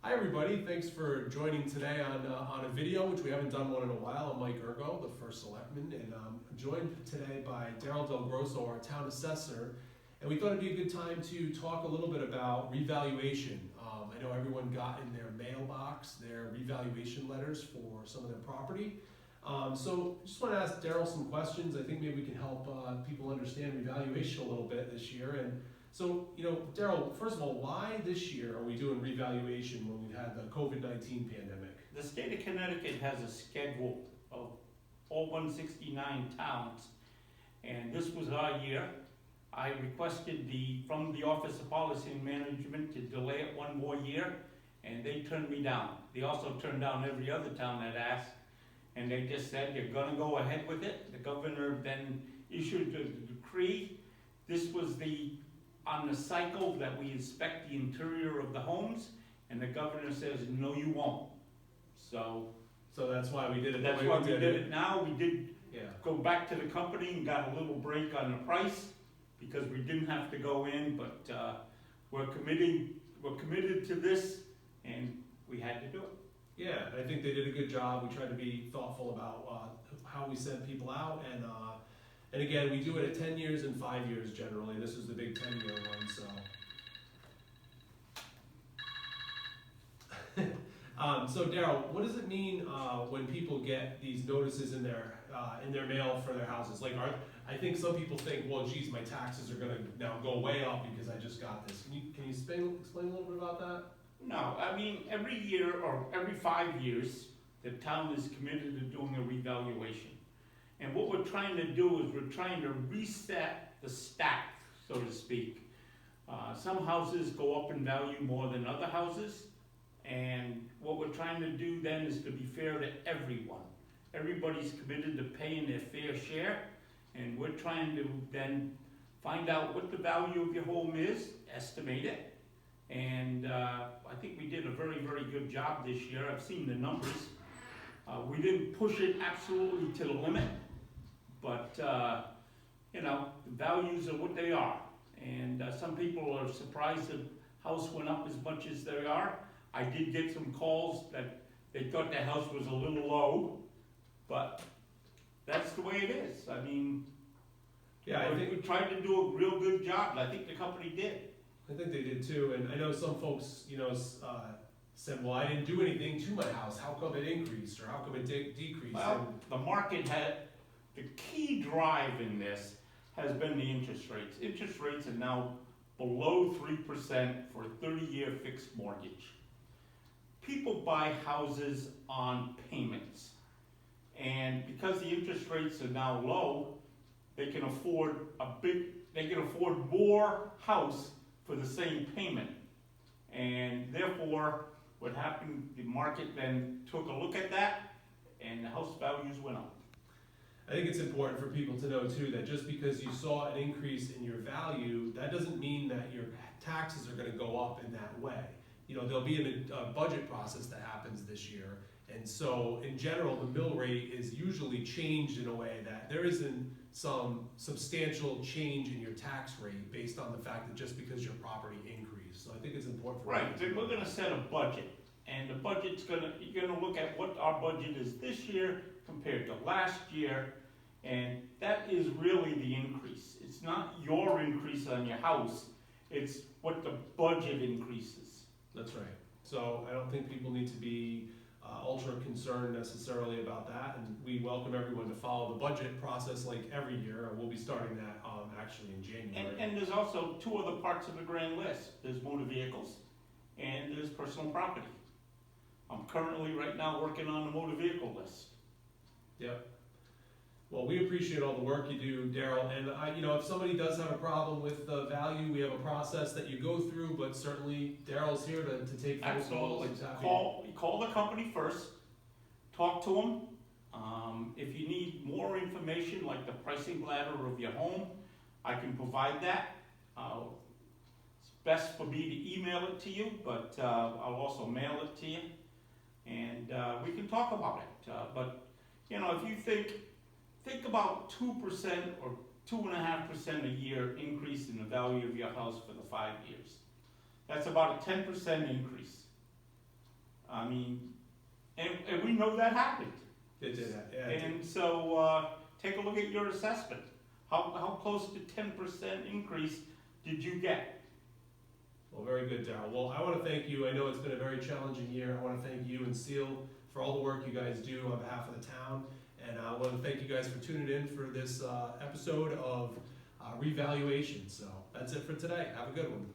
Hi everybody, thanks for joining today on a video, which we haven't done one in a while. I'm Mike Urgo, the first selectman, and I'm joined today by Darryl DelGrosso, our town assessor, and we thought it'd be a good time to talk a little bit about revaluation. I know everyone got in their mailbox their revaluation letters for some of their property. So just want to ask Darryl some questions. I think maybe we can help people understand revaluation a little bit this year. And so, Darryl, first of all, why this year are we doing revaluation when we've had the COVID-19 pandemic? The state of Connecticut has a schedule of all 169 towns, and this was our year. I requested from the Office of Policy and Management to delay it one more year, and they turned me down. They also turned down every other town that asked, and they just said, you're gonna go ahead with it. The governor then issued a decree. This was on the cycle that we inspect the interior of the homes, and the governor says, no, you won't. So that's why we did it. That's why we did it now. We did Yeah. go back to the company and got a little break on the price because we didn't have to go in, but we're committed to this, and we had to do it. Yeah, I think they did a good job. We tried to be thoughtful about how we send people out, and again, we do it at 10 years and 5 years generally. This is the big 10-year one, so. So Darryl, what does it mean when people get these notices in their mail for their houses? Like, I think some people think, well, geez, my taxes are gonna now go way up because I just got this. Can you explain a little bit about that? No, I mean, every year or every 5 years, the town is committed to doing a revaluation. And what we're trying to do is we're trying to reset the stack, so to speak. Some houses go up in value more than other houses. And what we're trying to do then is to be fair to everyone. Everybody's committed to paying their fair share. And we're trying to then find out what the value of your home is, estimate it. And I think we did a very, very good job this year. I've seen the numbers. We didn't push it absolutely to the limit, but the values are what they are. And some people are surprised the house went up as much as they are. I did get some calls that they thought the house was a little low, but that's the way it is. I mean, yeah, I think we tried to do a real good job, and I think the company did. I think they did too, and I know some folks, said, well, I didn't do anything to my house. How come it increased, or how come it decreased? Well, the market the key drive in this has been the interest rates. Interest rates are now below 3% for a 30-year fixed mortgage. People buy houses on payments, and because the interest rates are now low, they can afford more house for the same payment. And therefore, what happened, the market then took a look at that, and the house values went up. I think it's important for people to know too that just because you saw an increase in your value, that doesn't mean that your taxes are going to go up in that way. There'll be a budget process that happens this year, and so in general, the mill rate is usually changed in a way that there isn't some substantial change in your tax rate based on the fact that just because your property increased. So I think it's important for right. Then we're going to set a budget, and the budget's you're going to look at what our budget is this year compared to last year, and that is really the increase. It's not your increase on your house; it's what the budget increases. That's right. So I don't think people need to be ultra concerned necessarily about that, and we welcome everyone to follow the budget process like every year. We'll be starting that actually in January. And there's also two other parts of the grand list. There's motor vehicles, and there's personal property. I'm currently right now working on the motor vehicle list. Yep. Well, we appreciate all the work you do, Darryl, and if somebody does have a problem with the value, we have a process that you go through, but certainly Darryl's here to take phone calls. Absolutely. Call the company first, talk to them. If you need more information, like the pricing ladder of your home, I can provide that. It's best for me to email it to you, but I'll also mail it to you, and we can talk about it. But if you think about 2% or 2.5% a year increase in the value of your house for the 5 years. That's about a 10% increase. I mean, and we know that happened. It did, yeah. It did. And so, take a look at your assessment. How close to 10% increase did you get? Well, very good, Darryl. Well, I want to thank you. I know it's been a very challenging year. I want to thank you and Seal for all the work you guys do on behalf of the town. And I want to thank you guys for tuning in for this episode of Revaluation. So that's it for today. Have a good one.